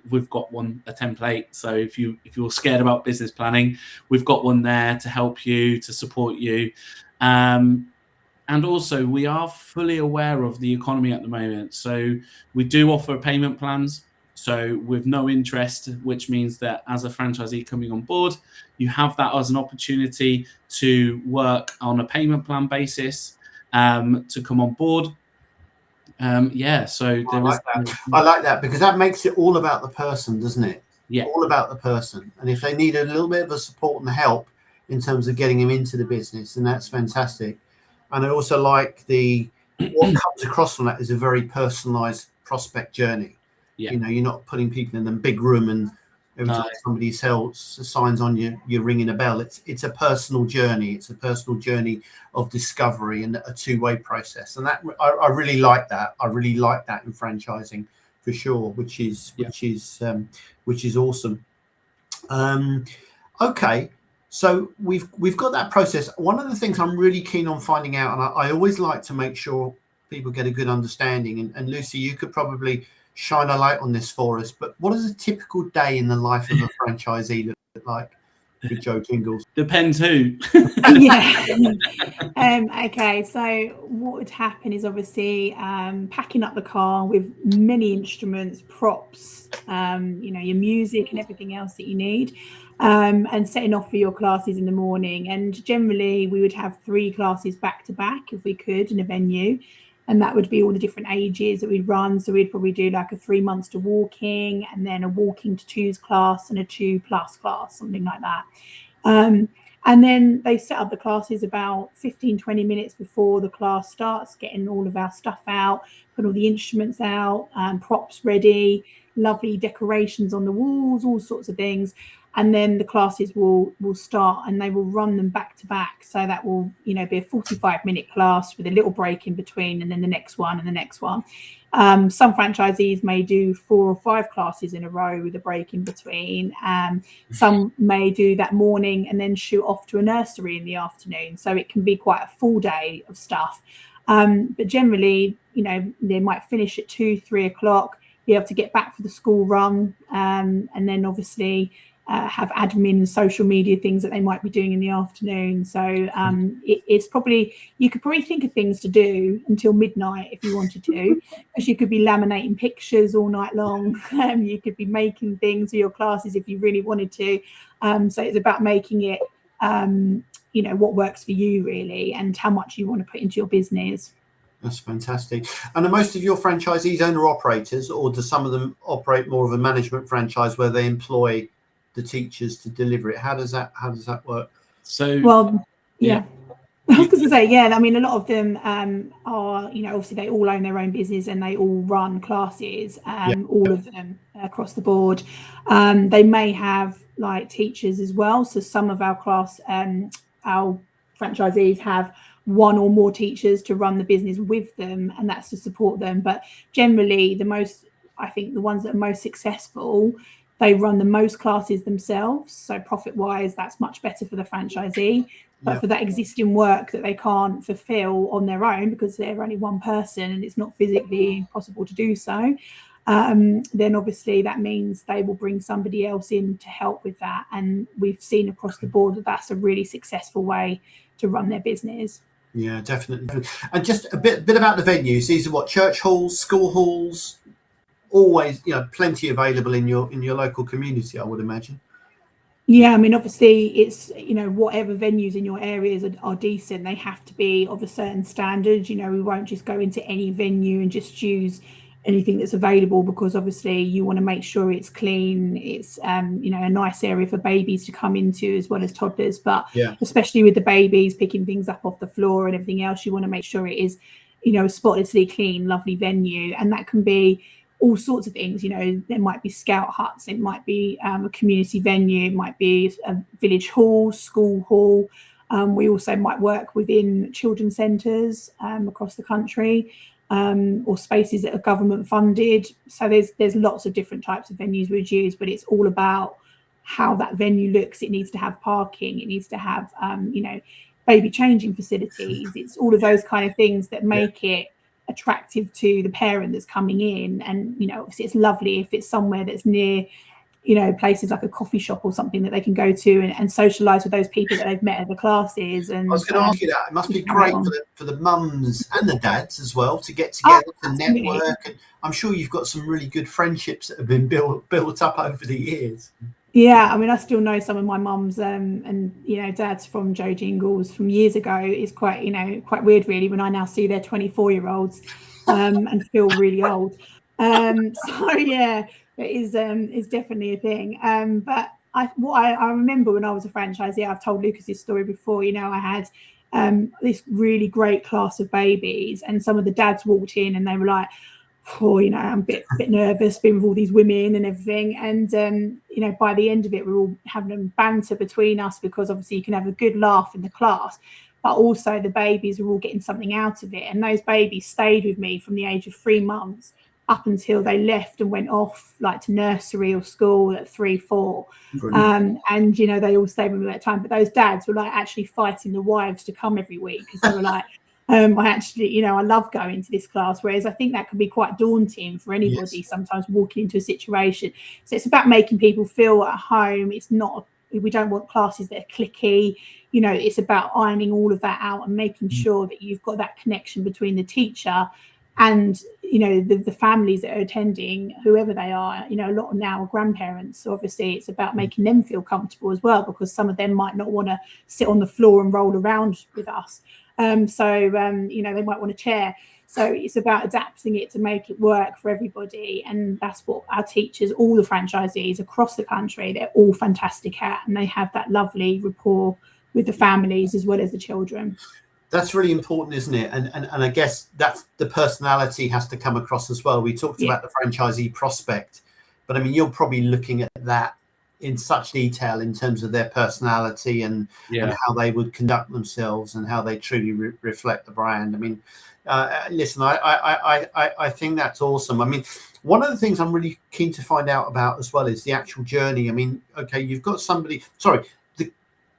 We've got one, a template. So if you're scared about business planning, we've got one there to help you, to support you. And also, we are fully aware of the economy at the moment. So we do offer payment plans. So with no interest, which means that as a franchisee coming on board, you have that as an opportunity to work on a payment plan basis to come on board. So I like that because that makes it all about the person, doesn't it? Yeah. All about the person. And if they need a little bit of a support and help in terms of getting them into the business, then that's fantastic. And I also like what comes across from that is a very personalized prospect journey. You know, you're not putting people in a big room and every time somebody signs on you're ringing a bell. It's a personal journey. It's a personal journey of discovery and a two-way process. And that I really like that. I really like that in franchising for sure, which is awesome. Okay. So we've got that process. One of the things I'm really keen on finding out, and I always like to make sure people get a good understanding, and Lucy, you could probably shine a light on this for us, but what does a typical day in the life of a franchisee look like with Jo Jingles? Depends who. Okay, so what would happen is obviously packing up the car with many instruments, props, you know, your music and everything else that you need, and setting off for your classes in the morning. And generally we would have 3 classes back to back if we could in a venue. And that would be all the different ages that we'd run. So we'd probably do like a 3 months to walking, and then a walking to 2s class and a 2+ class, something like that. And then they set up the classes about 15-20 minutes before the class starts, getting all of our stuff out, put all the instruments out, props ready, lovely decorations on the walls, all sorts of things. And then the classes will start, and they will run them back to back. So that will, you know, be a 45-minute class with a little break in between, and then the next one and the next one. Some franchisees may do 4 or 5 classes in a row with a break in between. Some may do that morning and then shoot off to a nursery in the afternoon. So it can be quite a full day of stuff. But generally, they might finish at 2-3 o'clock, be able to get back for the school run, and then obviously have admin and social media things that they might be doing in the afternoon. So it's probably, you could probably think of things to do until midnight if you wanted to, because you could be laminating pictures all night long. You could be making things for your classes if you really wanted to. So it's about making it, what works for you really, and how much you want to put into your business. That's fantastic. And are most of your franchisees owner operators, or do some of them operate more of a management franchise where they employ the teachers to deliver it? How does that work? So, well, yeah. I was going to say, yeah, I mean, a lot of them are, obviously they all own their own business and they all run classes, all of them across the board. They may have like teachers as well. So some of our our franchisees have one or more teachers to run the business with them, and that's to support them. But generally, the ones that are most successful, they run the most classes themselves. So profit-wise, that's much better for the franchisee. But for that existing work that they can't fulfill on their own because they're only one person and it's not physically possible to do so, then obviously that means they will bring somebody else in to help with that. And we've seen across the board that that's a really successful way to run their business. Yeah, definitely. And just a bit about the venues. These are what, church halls, school halls, always, plenty available in your local community, I would imagine. Yeah, I mean, obviously it's, whatever venues in your areas are decent, they have to be of a certain standard. We won't just go into any venue and just choose anything that's available, because obviously you want to make sure it's clean, it's a nice area for babies to come into as well as toddlers. But especially with the babies picking things up off the floor and everything else, you want to make sure it is a spotlessly clean, lovely venue. And that can be all sorts of things. There might be scout huts, it might be a community venue, it might be a village hall, school hall. We also might work within children's centres across the country, or spaces that are government funded. So there's lots of different types of venues we'd use, but it's all about how that venue looks. It needs to have parking, it needs to have baby changing facilities. It's all of those kind of things that make it attractive to the parent that's coming in. And obviously it's lovely if it's somewhere that's near places like a coffee shop or something that they can go to and socialize with those people that they've met at the classes. And I was going to ask you that. It must be great for the mums and the dads as well to get together and network. And I'm sure you've got some really good friendships that have been built up over the years. Yeah, I mean, I still know some of my mums and dads from Jo Jingles from years ago. It's quite weird really when I now see their 24-year-olds and feel really old. So yeah, it is definitely a thing. But I remember when I was a franchisee, I've told Lucas this story before. I had this really great class of babies, and some of the dads walked in and they were like, I'm a bit nervous being with all these women and everything. And by the end of it, we're all having a banter between us, because obviously you can have a good laugh in the class, but also the babies are all getting something out of it. And those babies stayed with me from the age of 3 months up until they left and went off like to nursery or school at 3-4. And they all stayed with me at that time. But those dads were like actually fighting the wives to come every week, because they were like, I actually, I love going to this class. Whereas I think that can be quite daunting for anybody sometimes walking into a situation. So it's about making people feel at home. It's not, we don't want classes that are cliquey. It's about ironing all of that out and making sure that you've got that connection between the teacher and, the families that are attending, whoever they are. A lot now are grandparents. So obviously it's about making them feel comfortable as well, because some of them might not want to sit on the floor and roll around with us. They might want a chair. So it's about adapting it to make it work for everybody. And that's what our teachers, all the franchisees across the country, they're all fantastic at. And they have that lovely rapport with the families as well as the children. That's really important, isn't it? And I guess that's the personality has to come across as well. We talked about the franchisee prospect, but I mean, you're probably looking at that in such detail in terms of their personality and how they would conduct themselves and how they truly reflect the brand. I mean, listen, I think that's awesome. I mean, one of the things I'm really keen to find out about as well is the actual journey. I mean, okay, you've got somebody,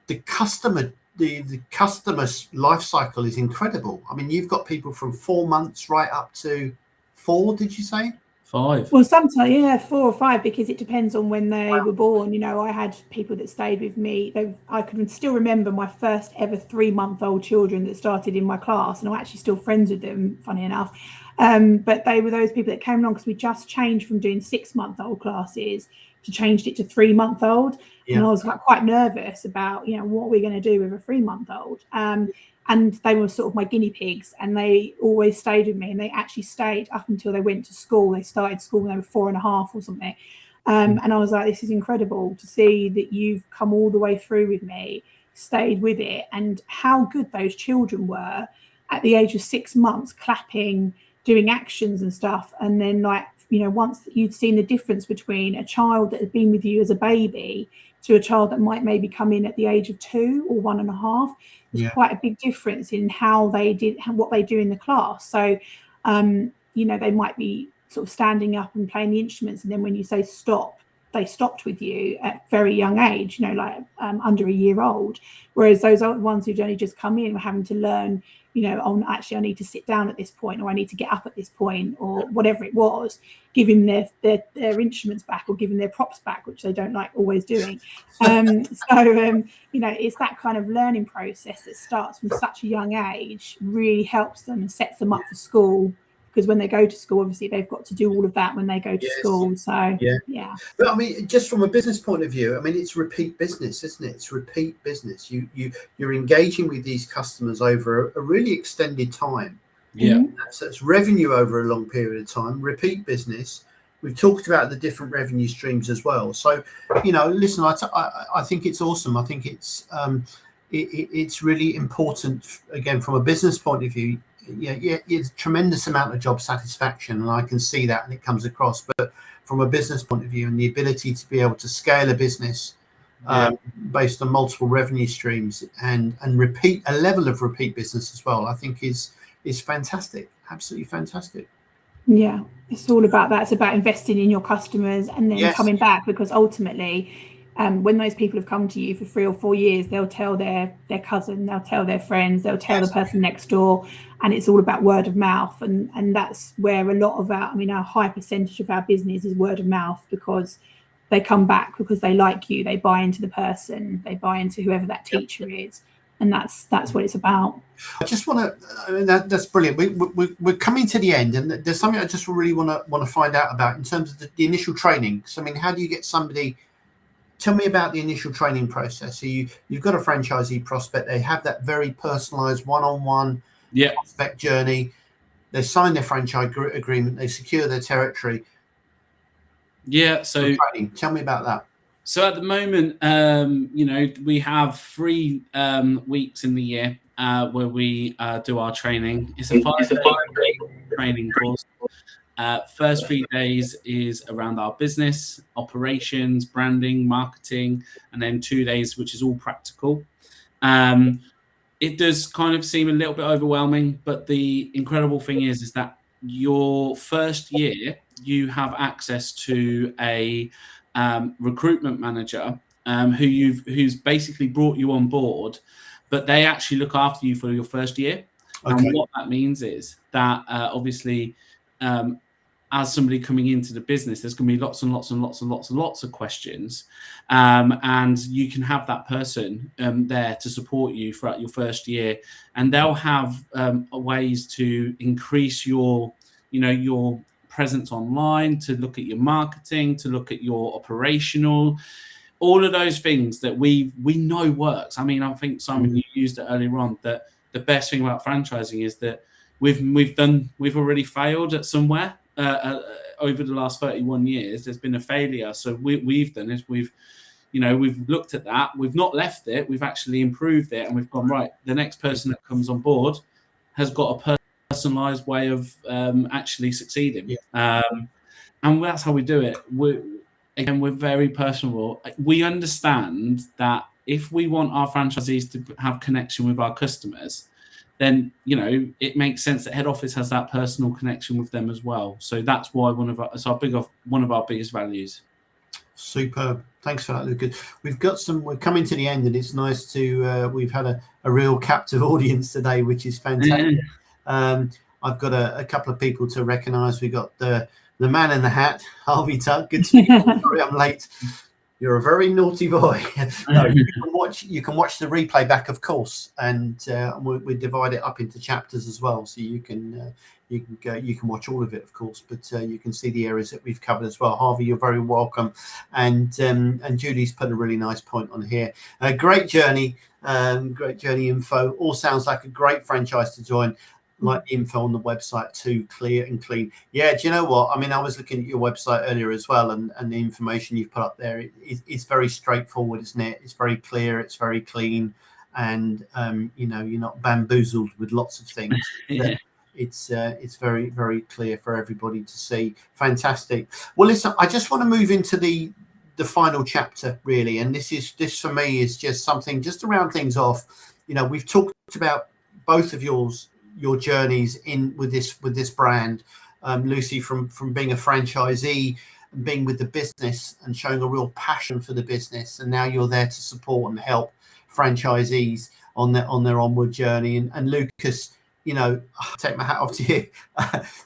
the customer, the customer life cycle is incredible. I mean, you've got people from 4 months right up to 4. Did you say 5? Well, sometimes, yeah, 4 or 5, because it depends on when they were born. I had people that stayed with me. I can still remember my first ever 3-month-old children that started in my class, and I'm actually still friends with them, funny enough. But they were those people that came along because we just changed from doing 6-month-old classes to changed it to 3-month-old. Yeah. And I was quite nervous about, what we're going to do with a 3-month-old. And they were sort of my guinea pigs, and they always stayed with me, and they actually stayed up until they went to school. They started school when they were 4.5 or something. And I was like, this is incredible to see that you've come all the way through with me, stayed with it, and how good those children were at the age of 6 months, clapping, doing actions and stuff. And then once you'd seen the difference between a child that had been with you as a baby to a child that might maybe come in at the age of 2 or 1.5, there's quite a big difference in how they did, what they do in the class. So, they might be sort of standing up and playing the instruments, and then when you say stop, they stopped with you at very young age, under a year old. Whereas those ones who'd only just come in were having to learn, actually I need to sit down at this point, or I need to get up at this point, or whatever it was, giving their instruments back or giving their props back, which they don't like always doing. It's that kind of learning process that starts from such a young age, really helps them and sets them up for school. Because when they go to school, obviously they've got to do all of that when they go to school. So yeah. But I mean, just from a business point of view, I mean, it's repeat business, isn't it? It's repeat business. You're engaging with these customers over a really extended time. Yeah. So it's revenue over a long period of time. Repeat business. We've talked about the different revenue streams as well. So, listen, I think it's awesome. I think it's really important, again, from a business point of view. It's a tremendous amount of job satisfaction, and I can see that, and it comes across. But from a business point of view, and the ability to be able to scale a business based on multiple revenue streams and a level of repeat business as well, I think is fantastic. Absolutely fantastic. Yeah, it's all about that. It's about investing in your customers and then coming back, because ultimately, when those people have come to you for 3 or 4 years, they'll tell their cousin, they'll tell their friends, they'll tell the person next door, and it's all about word of mouth. And that's where a lot of a high percentage of our business is word of mouth, because they come back because they like you, they buy into the person, they buy into whoever that teacher is. And that's what it's about. I just want to. That's brilliant. We're coming to the end, and there's something I just really want to find out about in terms of the initial training. So, I mean, how do you get somebody? Tell me about the initial training process. So you've got a franchisee prospect. They have that very personalised one-on-one prospect journey. They sign their franchise agreement. They secure their territory. Yeah. So training. Tell me about that. So at the moment, we have 3 weeks in the year where we do our training. It's a 5-day training course. First 3 days is around our business, operations, branding, marketing, and then 2 days, which is all practical. It does kind of seem a little bit overwhelming, but the incredible thing is that your first year, you have access to a recruitment manager who's basically brought you on board, but they actually look after you for your first year. Okay. And what that means is that obviously as somebody coming into the business, there's going to be lots and lots and lots and lots and lots of questions, and you can have that person there to support you throughout your first year, and they'll have ways to increase your presence online, to look at your marketing, to look at your operational, all of those things that we know works. I mean, I think Simon, you used it earlier on, that the best thing about franchising is that we've already failed at somewhere over the last 31 years. There's been a failure, so we've done is we've looked at that, we've not left it, we've actually improved it, and we've gone, right, the next person that comes on board has got a personalized way of actually succeeding. And that's how we do it. We're very personable. We understand that if we want our franchisees to have connection with our customers, then it makes sense that head office has that personal connection with them as well. So that's why one of our biggest values. Superb. Thanks for that, Lucas. We're coming to the end, and it's nice to, we've had a real captive audience today, which is fantastic. I've got a couple of people to recognise. We've got the man in the hat, Harvey Tuck. Good to meet you. Sorry, I'm late. You're a very naughty boy. No, you can watch the replay back, of course, and we divide it up into chapters as well, so you can watch all of it, of course, but you can see the areas that we've covered as well. Harvey, you're very welcome, and Julie's put a really nice point on here. Great journey info. All sounds like a great franchise to join. Like the info on the website too, clear and clean. Yeah, do you know what? I mean, I was looking at your website earlier as well, and the information you've put up there, it's very straightforward, isn't it? It's very clear, it's very clean, and you're not bamboozled with lots of things. Yeah. It's very, very clear for everybody to see. Fantastic. Well, listen, I just want to move into the final chapter, really, and this for me is just something just to round things off. We've talked about both of your journeys in with this brand, Lucy, from being a franchisee and being with the business and showing a real passion for the business, and now you're there to support and help franchisees on their onward journey. And Lucas, I take my hat off to you.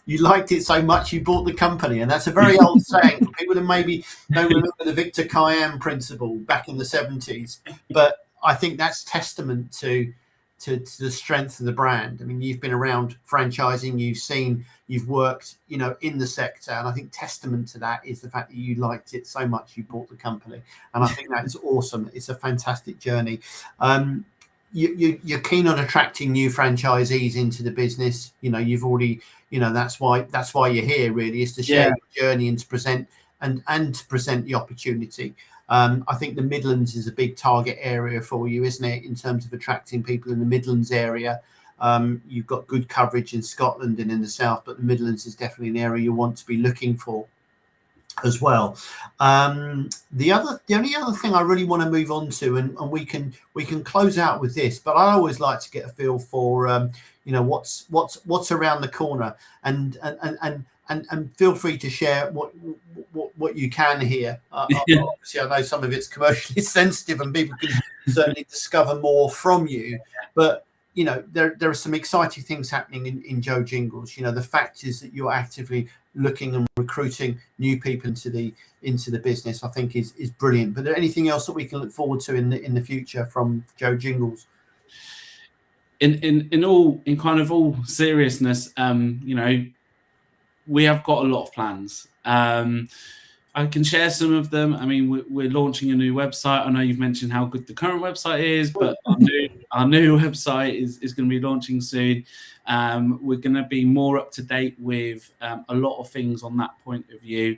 You liked it so much you bought the company, and that's a very old saying for people that maybe don't remember the Victor Kiam principle back in the 70s, but I think that's testament to the strength of the brand. I mean, you've been around franchising, you've worked, in the sector, and I think testament to that is the fact that you liked it so much you bought the company, and I think that is awesome. It's a fantastic journey. You're keen on attracting new franchisees into the business. You've already, that's why you're here, really, is to share your journey and to present and to present the opportunity. I think the Midlands is a big target area for you, isn't it, in terms of attracting people in the Midlands area. You've got good coverage in Scotland and in the south, but the Midlands is definitely an area you want to be looking for as well. The only other thing I really want to move on to, and we can close out with this, but I always like to get a feel for what's around the corner, and feel free to share what you can here. Obviously, I know some of it's commercially sensitive, and people can certainly discover more from you. But there are some exciting things happening in Jo Jingles. The fact is that you're actively looking and recruiting new people into the business, I think is brilliant. But there anything else that we can look forward to in the future from Jo Jingles? In kind of all seriousness, we have got a lot of plans. I can share some of them. I mean, we're launching a new website. I know you've mentioned how good the current website is, but our new website is going to be launching soon. We're going to be more up to date with a lot of things on that point of view.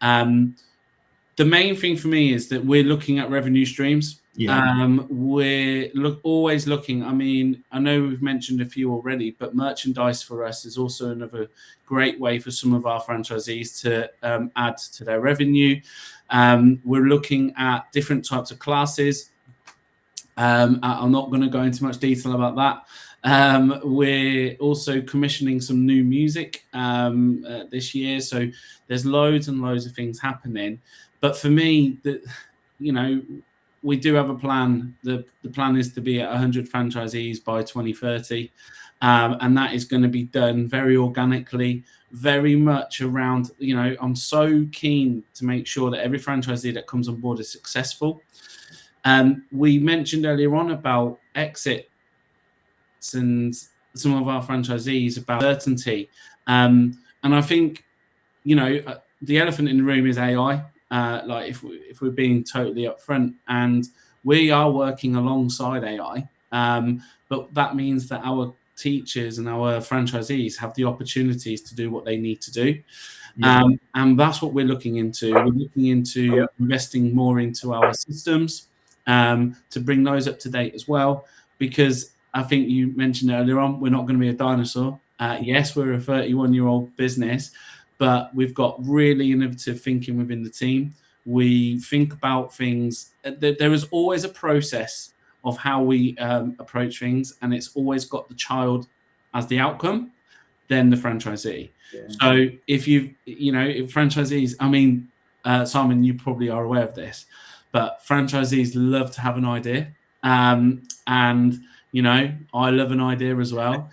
The main thing for me is that we're looking at revenue streams. We're always looking. I mean, I know we've mentioned a few already, but merchandise for us is also another great way for some of our franchisees to add to their revenue. We're looking at different types of classes. I'm not going to go into much detail about that. We're also commissioning some new music this year, so there's loads and loads of things happening. But for me, we do have a plan. The plan is to be at 100 franchisees by 2030. And that is going to be done very organically, very much around, I'm so keen to make sure that every franchisee that comes on board is successful. We mentioned earlier on about exits and some of our franchisees about certainty. And I think, the elephant in the room is AI. If we're being totally upfront, and we are working alongside AI, but that means that our teachers and our franchisees have the opportunities to do what they need to do. And that's what we're looking into. We're looking into investing more into our systems to bring those up to date as well, because I think you mentioned earlier on, we're not going to be a dinosaur. Yes, we're a 31-year-old business, but we've got really innovative thinking within the team. We think about things. There is always a process of how we approach things, and it's always got the child as the outcome, then the franchisee. So if franchisees, I mean, Simon, you probably are aware of this, but franchisees love to have an idea. And, you know, I love an idea as well.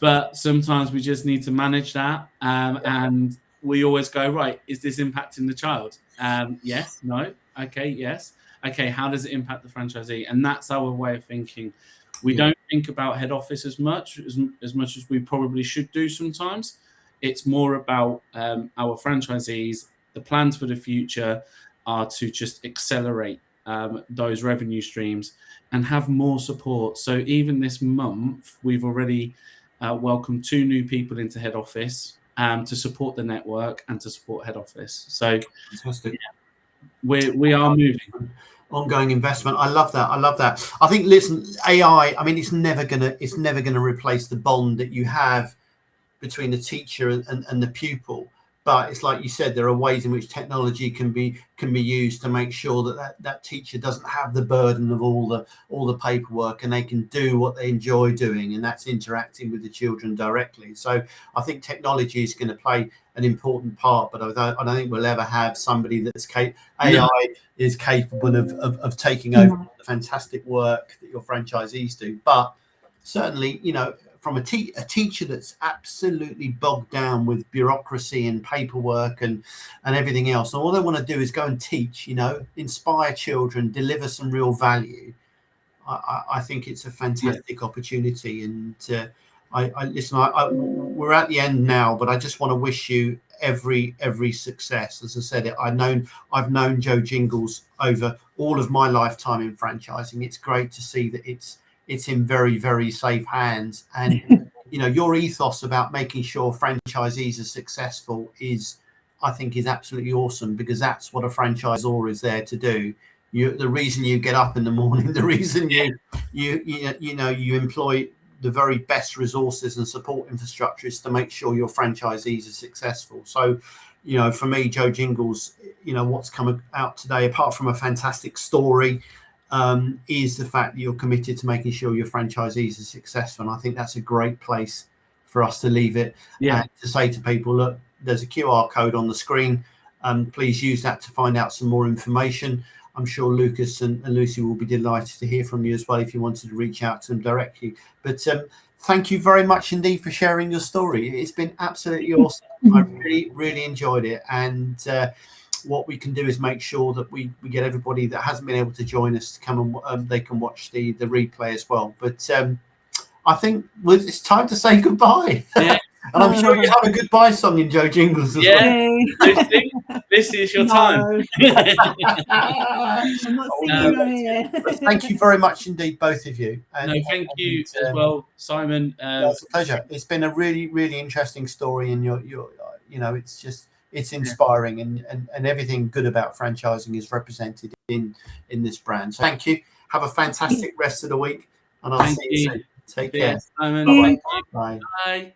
But sometimes we just need to manage that. And we always go, right, is this impacting the child? Yes, no, okay, yes. Okay, how does it impact the franchisee? And that's our way of thinking. We don't think about head office as much as we probably should do sometimes. It's more about our franchisees. The plans for the future are to just accelerate those revenue streams and have more support. So even this month, we've already welcomed 2 new people into head office to support the network and to support head office. So fantastic. Yeah, we are moving. Ongoing investment. I love that. I think, listen, AI, I mean, it's never gonna replace the bond that you have between the teacher and the pupil. But it's like you said, there are ways in which technology can be used to make sure that teacher doesn't have the burden of all the paperwork, and they can do what they enjoy doing, and that's interacting with the children directly. So I think technology is going to play an important part, but I don't think we'll ever have somebody that's AI is capable of taking over the fantastic work that your franchisees do. But certainly, you know, from a teacher that's absolutely bogged down with bureaucracy and paperwork and everything else, and all they want to do is go and teach, you know, inspire children, deliver some real value. I think it's a fantastic opportunity. And listen, we're at the end now, but I just want to wish you every success. As I said, I've known Jo Jingles over all of my lifetime in franchising. It's great to see that it's in very, very safe hands. And, you know, your ethos about making sure franchisees are successful I think is absolutely awesome, because that's what a franchisor is there to do. The reason you get up in the morning, the reason you employ the very best resources and support infrastructure is to make sure your franchisees are successful. So, you know, for me, Jo Jingles, you know, what's come out today, apart from a fantastic story, is the fact that you're committed to making sure your franchisees are successful. And I think that's a great place for us to leave it. And to say to people, look, there's a QR code on the screen. Please use that to find out some more information. I'm sure Lucas and Lucy will be delighted to hear from you as well if you wanted to reach out to them directly. But thank you very much indeed for sharing your story. It's been absolutely awesome. I really, really enjoyed it. And what we can do is make sure that we get everybody that hasn't been able to join us to come and they can watch the replay as well. But I think it's time to say goodbye. And I'm sure you have a goodbye song in Jo Jingles as well. This is your time. I'm not singing on here. Thank you very much indeed, both of you. And, thank you as well, Simon. It's a pleasure. It's been a really, really interesting story, and you're you know, it's inspiring, and everything good about franchising is represented in this brand. So thank you. Have a fantastic rest of the week, and I'll see you soon. Take care. Simon. Bye. Bye.